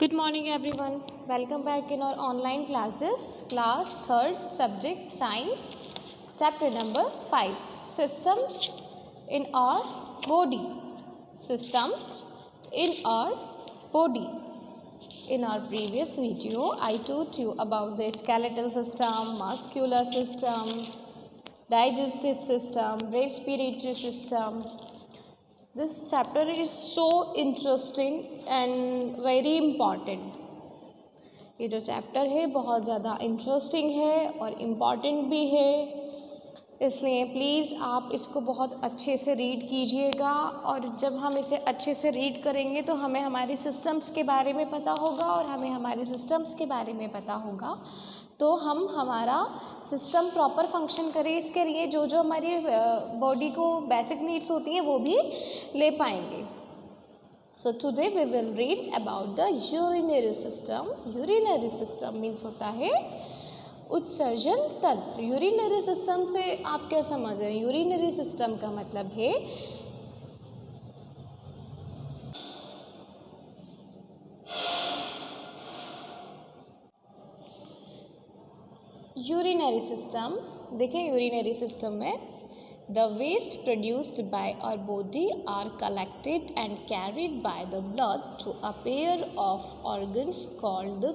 Good morning everyone. Welcome back in our online classes. Class 3rd subject Science. Chapter number 5. Systems in our body. Systems in our body. In our previous video, I taught you about the skeletal system, muscular system, digestive system, respiratory system. This chapter is so interesting and very important. ये जो chapter है बहुत ज़्यादा interesting है और important भी है, इसलिए प्लीज़ आप इसको बहुत अच्छे से रीड कीजिएगा। और जब हम इसे अच्छे से रीड करेंगे तो हमें हमारे सिस्टम्स के बारे में पता होगा, और हमें हमारे सिस्टम्स के बारे में पता होगा तो हम हमारा सिस्टम प्रॉपर फंक्शन करें, इसके लिए जो जो हमारी बॉडी को बेसिक नीड्स होती हैं वो भी ले पाएंगे। So today we will read about the urinary system. Urinary system means होता है उत्सर्जन तंत्र। यूरिनरी सिस्टम से आप क्या समझ रहे हैं? यूरिनरी सिस्टम का मतलब है यूरिनरी सिस्टम। देखिए यूरिनरी सिस्टम में the waste produced by our body are collected and carried by the blood to a pair of organs called the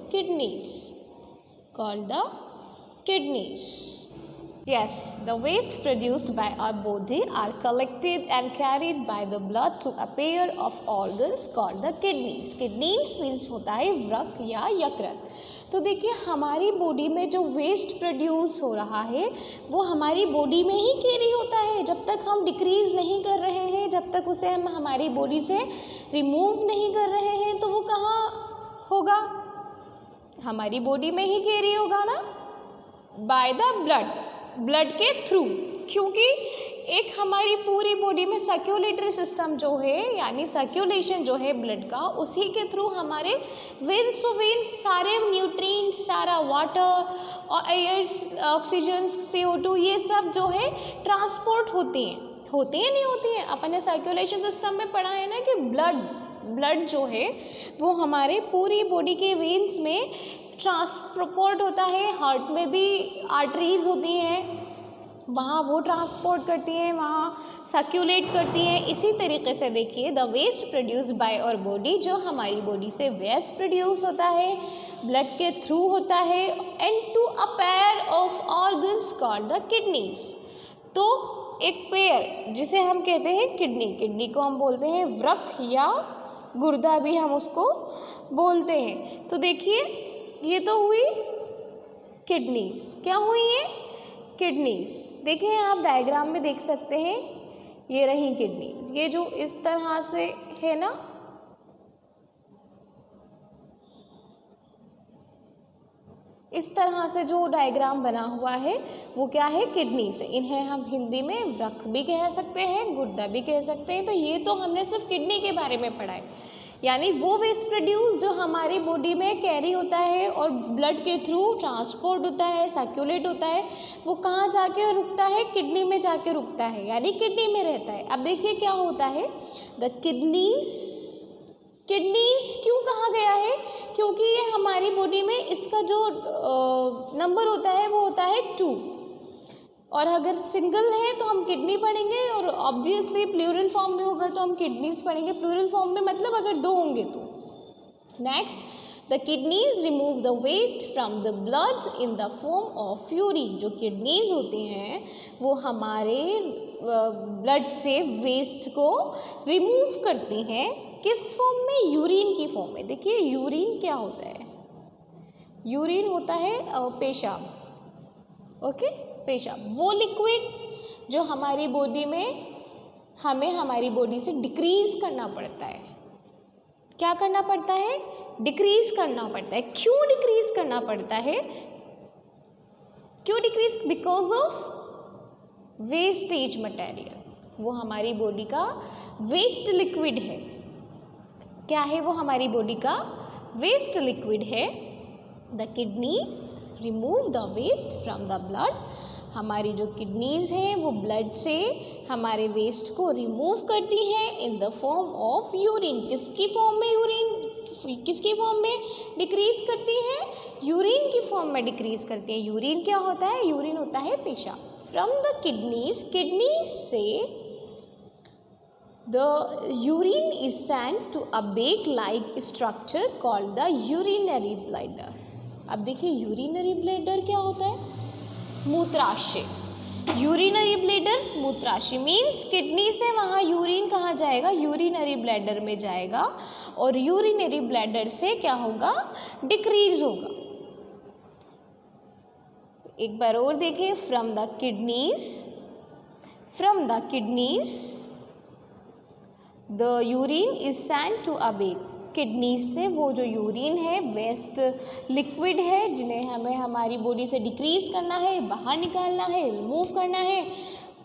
kidneys. Yes, the waste produced by our body are collected and carried by the blood to a pair of organs called the kidneys. Kidneys means होता है वृक या यकृत। तो देखिए हमारी body में जो waste produce हो रहा है वो हमारी बॉडी में ही कैरी होता है। जब तक हम डिक्रीज़ नहीं कर रहे हैं, जब तक उसे हम हमारी बॉडी से रिमूव नहीं कर रहे हैं, तो वो कहाँ होगा? हमारी बॉडी में ही कैरी होगा ना, बाय द ब्लड के थ्रू। क्योंकि एक हमारी पूरी बॉडी में सर्क्यूलेटरी सिस्टम जो है, यानी सर्क्यूलेशन जो है ब्लड का, उसी के थ्रू हमारे वेन्स टू वेन्स सारे न्यूट्रिएंट, सारा वाटर और एयर, ऑक्सीजन, CO2 ये सब जो है ट्रांसपोर्ट होती हैं नहीं होती हैं? अपन ने सर्क्यूलेशन सिस्टम में पढ़ा है ना कि ब्लड जो है वो हमारे पूरी बॉडी के वेन्स में ट्रांसपोर्ट होता है। हार्ट में भी आर्टरीज होती हैं, वहाँ वो ट्रांसपोर्ट करती हैं, वहाँ सर्क्यूलेट करती हैं। इसी तरीके से देखिए the waste produced by our body, जो हमारी बॉडी से वेस्ट प्रोड्यूस होता है ब्लड के थ्रू होता है, and to a pair of organs called the kidneys. तो एक पेयर जिसे हम कहते हैं किडनी को हम बोलते हैं वृक या गुर्दा भी हम उसको बोलते हैं। तो देखिए ये तो हुई किडनीज। क्या हुई है? किडनीज। देखिए आप डायग्राम में देख सकते हैं, ये रही किडनीज। ये जो इस तरह से है ना, इस तरह से जो डायग्राम बना हुआ है वो क्या है? किडनीज। इन्हें हम हिंदी में वृक भी कह सकते हैं, गुर्दा भी कह सकते हैं। तो ये तो हमने सिर्फ किडनी के बारे में पढ़ा है, यानी वो वेस्ट प्रोड्यूस जो हमारी बॉडी में कैरी होता है और ब्लड के थ्रू ट्रांसपोर्ट होता है, सर्क्यूलेट होता है, वो कहाँ जाके रुकता है? किडनी में जाके रुकता है, यानी किडनी में रहता है। अब देखिए क्या होता है, द किडनीज क्यों कहा गया है? क्योंकि ये हमारी बॉडी में इसका जो नंबर होता है वो होता है 2, और अगर सिंगल है तो हम किडनी पढ़ेंगे, और ऑब्वियसली प्लूरल फॉर्म में होगा तो हम किडनीज पढ़ेंगे। प्लूरल फॉर्म में मतलब अगर 2 होंगे तो। Next, the kidneys remove the waste from the blood in the form of urine. जो किडनीज होती हैं वो हमारे ब्लड से वेस्ट को रिमूव करती हैं। किस फॉर्म में? यूरिन की फॉर्म में। देखिए यूरिन क्या होता है? यूरिन होता है पेशाब, ओके, पेशाब। वो लिक्विड जो हमारी बॉडी में हमें हमारी बॉडी से डिक्रीज करना पड़ता है। क्या करना पड़ता है? डिक्रीज करना पड़ता है। क्यों डिक्रीज करना पड़ता है? क्यों decrease? Because of wastage material. वो हमारी बॉडी का वेस्ट लिक्विड है। क्या है वो? हमारी बॉडी का वेस्ट लिक्विड है। The kidney remove the waste from the blood. हमारी जो किडनीज हैं वो ब्लड से हमारे वेस्ट को रिमूव करती हैं इन द फॉर्म ऑफ यूरिन। किसकी फॉर्म में? यूरिन किसकी फॉर्म में डिक्रीज करती है? यूरिन की फॉर्म में डिक्रीज करती है। यूरिन क्या होता है? यूरिन होता है पेशाब। फ्रॉम द किडनीज, किडनी से the urine is sent to a bag-like structure called the urinary bladder. अब देखिए यूरिनरी ब्लैडर क्या होता है? मूत्राशय। यूरिनरी ब्लैडर मूत्राशय मीन्स किडनी से वहाँ यूरिन कहाँ जाएगा? यूरिनरी ब्लैडर में जाएगा और यूरिनरी ब्लैडर से क्या होगा? डिक्रीज होगा। एक बार और देखिए, from the kidneys the urine is sent to a bag. Kidney से वो जो यूरिन है, वेस्ट लिक्विड है, जिन्हें हमें हमारी बॉडी से डिक्रीज करना है, बाहर निकालना है, रिमूव करना है,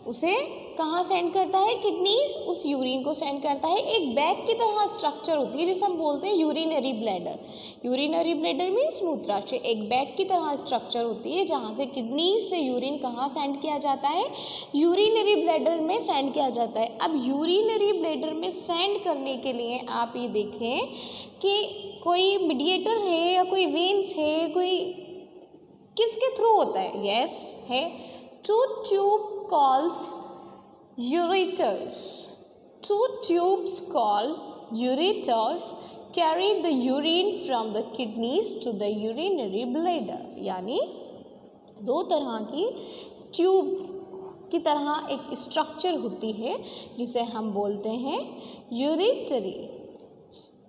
उसे कहाँ सेंड करता है? किडनीज उस यूरिन को सेंड करता है। एक बैग की तरह स्ट्रक्चर होती है जिसे हम बोलते हैं urinary bladder. Urinary bladder means मूत्राशय। एक बैग की तरह स्ट्रक्चर होती है जहाँ से किडनीज से यूरिन कहाँ सेंड किया जाता है? यूरिनरी ब्लैडर में सेंड किया जाता है। अब यूरिनरी ब्लैडर में सेंड करने के लिए आप ये देखें कि कोई मीडिएटर है या कोई वेन्स है, कोई किसके थ्रू होता है? यस है, two tube called ureters. Two tubes called ureters carry the urine from the kidneys to the urinary bladder. यानी दो तरह की ट्यूब की तरह एक स्ट्रक्चर होती है जिसे हम बोलते हैं यूरेटरी।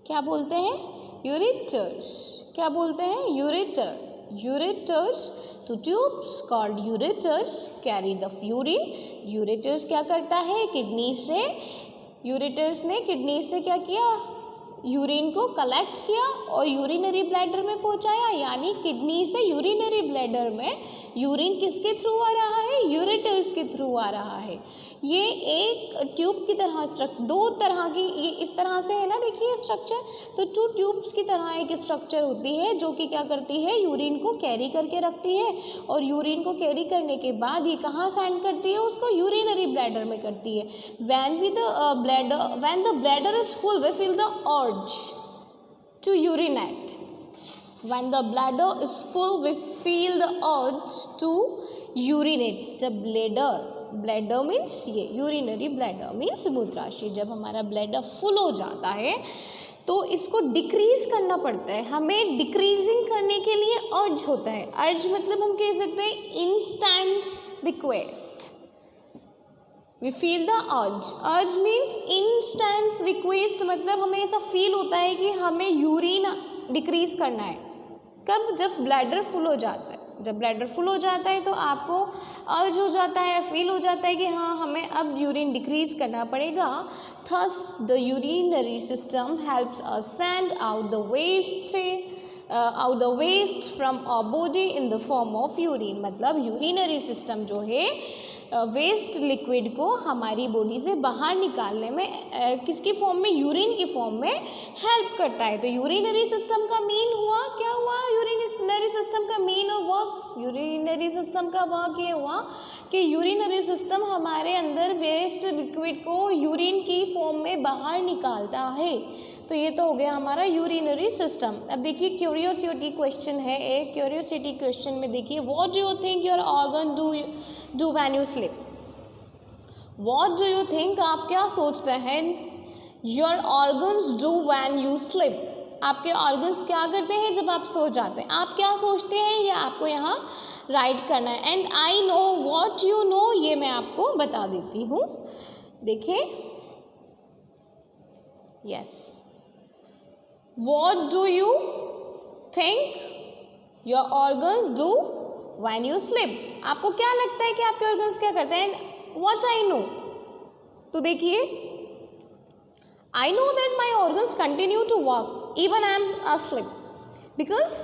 क्या बोलते हैं? यूरेटर्स। क्या बोलते हैं? यूरेटर। ureters, तो tubes called ureters carry the urine. ureters क्या करता है? किडनी से, ureters ने किडनी से क्या किया? यूरिन को कलेक्ट किया और यूरिनरी ब्लैडर में पहुंचाया। यानी किडनी से यूरिनरी ब्लैडर में यूरिन किसके थ्रू आ रहा है? यूरेटर्स के थ्रू आ रहा है। ये एक ट्यूब की तरह दो तरह की, ये इस तरह से है ना, देखिए स्ट्रक्चर। तो टू ट्यूब्स की तरह एक स्ट्रक्चर होती है जो कि क्या करती है? यूरिन को कैरी करके रखती है और यूरिन को कैरी करने के बाद ये कहाँ सेंड करती है? उसको यूरिनरी ब्लैडर में करती है। when the bladder is full, we feel the urge to urinate. When the bladder is full, we feel the urge to urinate. जब ब्लैडर मीन्स ये यूरिनरी ब्लैडर मीन्स मूत्राशय, जब हमारा ब्लैडर फुल हो जाता है तो इसको डिक्रीज करना पड़ता है। हमें डिक्रीजिंग करने के लिए अर्ज होता है। अर्ज मतलब हम कह सकते हैं instant request. We feel the urge. Urge means instant request, मतलब हमें ऐसा फील होता है कि हमें यूरिन डिक्रीज करना है। कब? जब ब्लैडर फुल हो जाता है। जब ब्लैडर फुल हो जाता है तो आपको अर्ज हो जाता है, फील हो जाता है कि हाँ हमें अब यूरिन डिक्रीज करना पड़ेगा। Thus the urinary system helps us send out the waste from our body in the form of urine. मतलब यूरिनरी सिस्टम जो है वेस्ट लिक्विड को हमारी बॉडी से बाहर निकालने में किसकी फॉर्म में? यूरिन की फॉर्म में हेल्प करता है। तो यूरिनरी सिस्टम का मेन हुआ, क्या हुआ? यूरिनरी सिस्टम का मेन वर्क, यूरिनरी सिस्टम का वर्क ये हुआ कि यूरिनरी सिस्टम हमारे अंदर वेस्ट लिक्विड को यूरिन की फॉर्म में बाहर निकालता है। तो ये तो हो गया हमारा यूरिनरी सिस्टम। अब देखिए क्यूरियोसिटी क्वेश्चन है, एक क्यूरियोसिटी क्वेश्चन में देखिए, what do you think your organ do when you sleep? What do you think, आप क्या सोचते हैं? Your organs do when you sleep, आपके ऑर्गन्स क्या करते हैं जब आप सो जाते हैं? आप क्या सोचते हैं ये आपको यहाँ राइट करना है। And I know what you know, ये मैं आपको बता देती हूँ। देखिए, yes, what do you think your organs do when you sleep? आपको क्या लगता है कि आपके ऑर्गन्स क्या करते हैं? व्हाट आई नो, तो देखिए, I know that my organs continue to work even I am asleep because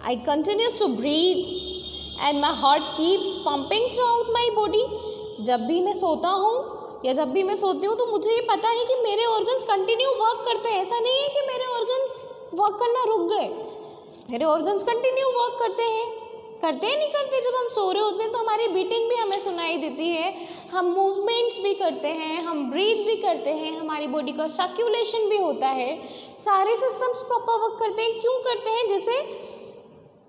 I continues to breathe and my heart keeps pumping throughout my body. जब भी मैं सोता हूँ या जब भी मैं सोती हूँ तो मुझे ये पता है कि मेरे ऑर्गन्स कंटिन्यू वर्क करते हैं। ऐसा नहीं है कि मेरे ऑर्गन्स वर्क करना रुक गए, मेरे ऑर्गन्स कंटिन्यू वर्क करते हैं। करते हैं नहीं करते? जब हम सो रहे होते हैं तो हमारी बीटिंग भी हमें सुनाई देती है, हम मूवमेंट्स भी करते हैं, हम ब्रीथ भी करते हैं, हमारी बॉडी का सर्कुलेशन भी होता है, सारे सिस्टम्स प्रॉपर वर्क करते हैं। क्यों करते हैं? जैसे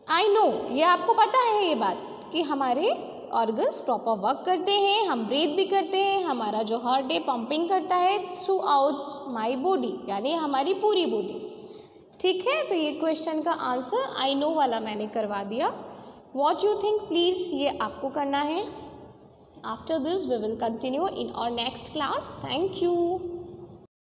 आई नो, ये आपको पता है ये बात कि हमारे ऑर्गन्स प्रॉपर वर्क करते हैं, हम ब्रीथ भी करते हैं, हमारा जो हार्ट है पंपिंग करता है थ्रू आउट माई बॉडी, यानी हमारी पूरी बॉडी। ठीक है, तो ये क्वेश्चन का आंसर आई नो वाला मैंने करवा दिया। वॉट यू थिंक प्लीज़, ये आपको करना है। After this we will continue in our next class. Thank you.